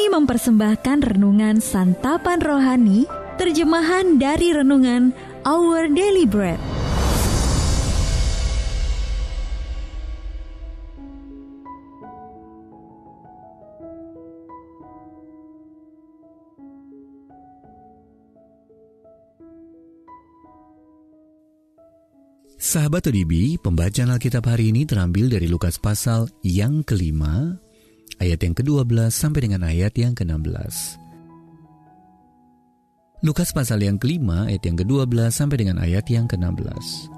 Kami mempersembahkan renungan Santapan Rohani, terjemahan dari renungan Our Daily Bread. Sahabat ODB, pembacaan Alkitab hari ini terambil dari Lukas pasal yang ke-5, ayat yang ke-12 sampai dengan ayat yang ke-16. Lukas pasal yang ke-5, ayat yang ke-12 sampai dengan ayat yang ke-16.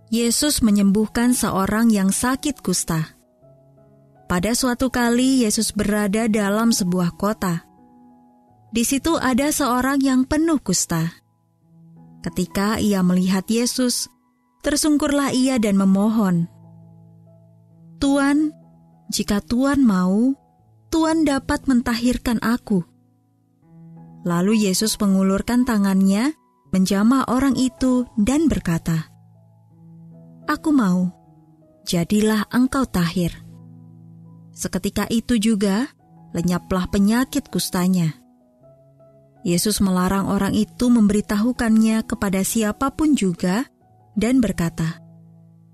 Yesus menyembuhkan seorang yang sakit kusta. Pada suatu kali Yesus berada dalam sebuah kota. Di situ ada seorang yang penuh kusta. Ketika ia melihat Yesus, tersungkurlah ia dan memohon, "Tuan, jika Tuan mau, Tuan dapat mentahirkan aku." Lalu Yesus mengulurkan tangannya, menjamah orang itu dan berkata, "Aku mau, jadilah engkau tahir." Seketika itu juga, lenyaplah penyakit kustanya. Yesus melarang orang itu memberitahukannya kepada siapapun juga dan berkata,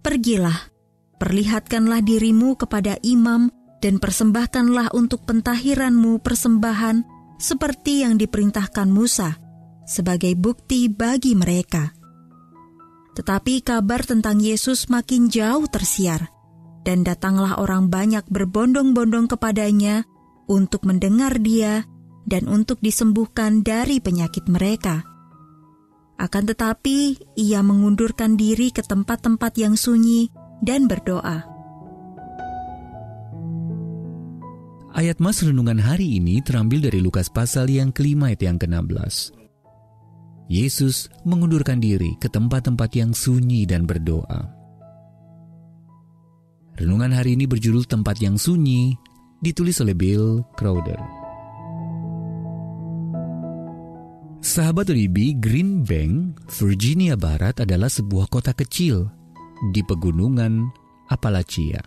"Pergilah, perlihatkanlah dirimu kepada imam dan persembahkanlah untuk pentahiranmu persembahan seperti yang diperintahkan Musa sebagai bukti bagi mereka." Tetapi kabar tentang Yesus makin jauh tersiar, dan datanglah orang banyak berbondong-bondong kepadanya untuk mendengar dia dan untuk disembuhkan dari penyakit mereka. Akan tetapi, ia mengundurkan diri ke tempat-tempat yang sunyi dan berdoa. Ayat mas renungan hari ini terambil dari Lukas pasal yang ke-5 ayat yang ke-16. Yesus mengundurkan diri ke tempat-tempat yang sunyi dan berdoa. Renungan hari ini berjudul Tempat yang Sunyi, ditulis oleh Bill Crowder. Sahabat ODB, Green Bank, Virginia Barat adalah sebuah kota kecil di pegunungan Appalachia.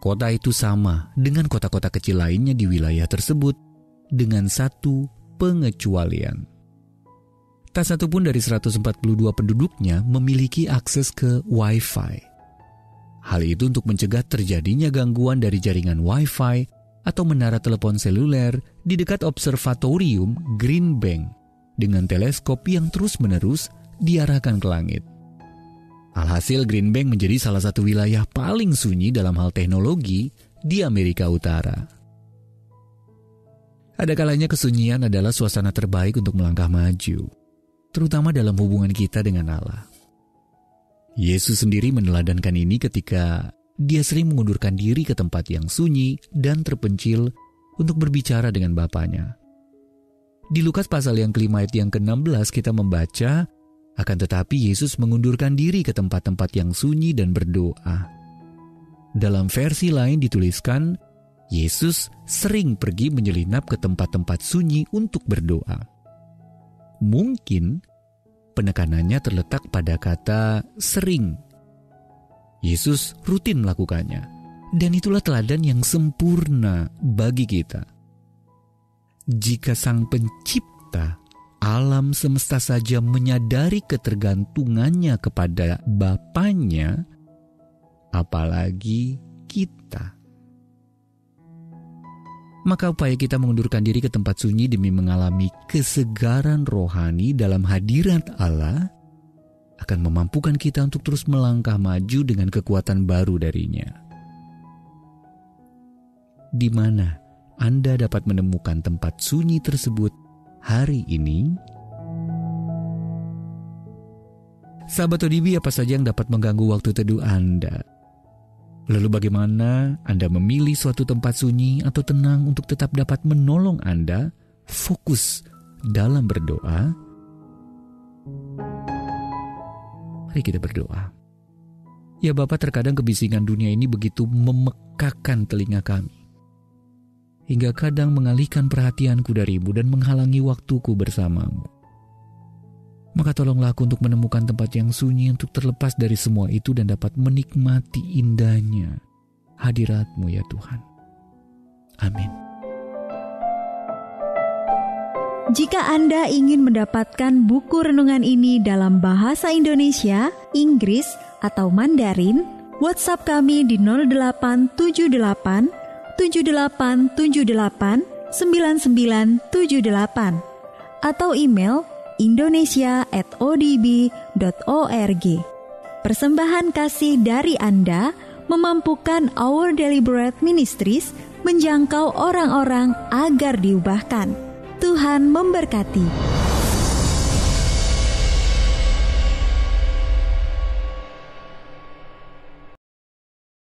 Kota itu sama dengan kota-kota kecil lainnya di wilayah tersebut dengan satu pengecualian. Tak satu pun dari 142 penduduknya memiliki akses ke Wi-Fi. Hal itu untuk mencegah terjadinya gangguan dari jaringan Wi-Fi atau menara telepon seluler di dekat observatorium Green Bank dengan teleskop yang terus-menerus diarahkan ke langit. Alhasil Green Bank menjadi salah satu wilayah paling sunyi dalam hal teknologi di Amerika Utara. Ada kalanya kesunyian adalah suasana terbaik untuk melangkah maju, terutama dalam hubungan kita dengan Allah. Yesus sendiri meneladankan ini ketika Dia sering mengundurkan diri ke tempat yang sunyi dan terpencil untuk berbicara dengan Bapanya. Di Lukas pasal yang ke-5 ayat yang ke-16 kita membaca, akan tetapi Yesus mengundurkan diri ke tempat-tempat yang sunyi dan berdoa. Dalam versi lain dituliskan, Yesus sering pergi menyelinap ke tempat-tempat sunyi untuk berdoa. Mungkin penekanannya terletak pada kata sering. Yesus rutin melakukannya, dan itulah teladan yang sempurna bagi kita. Jika Sang Pencipta alam semesta saja menyadari ketergantungannya kepada Bapanya, apalagi kita. Maka upaya kita mengundurkan diri ke tempat sunyi demi mengalami kesegaran rohani dalam hadirat Allah akan memampukan kita untuk terus melangkah maju dengan kekuatan baru darinya. Di mana Anda dapat menemukan tempat sunyi tersebut hari ini? Sahabat ODB, apa saja yang dapat mengganggu waktu teduh Anda? Lalu bagaimana Anda memilih suatu tempat sunyi atau tenang untuk tetap dapat menolong Anda fokus dalam berdoa? Mari kita berdoa. Ya Bapa, terkadang kebisingan dunia ini begitu memekakan telinga kami, hingga kadang mengalihkan perhatianku darimu dan menghalangi waktuku bersamamu. Maka tolonglah aku untuk menemukan tempat yang sunyi untuk terlepas dari semua itu dan dapat menikmati indahnya hadirat-Mu ya Tuhan. Amin. Jika Anda ingin mendapatkan buku renungan ini dalam bahasa Indonesia, Inggris, atau Mandarin, WhatsApp kami di 0878 7878 9978 atau email indonesia@odb.org. Persembahan kasih dari Anda memampukan Our Daily Bread Ministries menjangkau orang-orang agar diubahkan. Tuhan memberkati.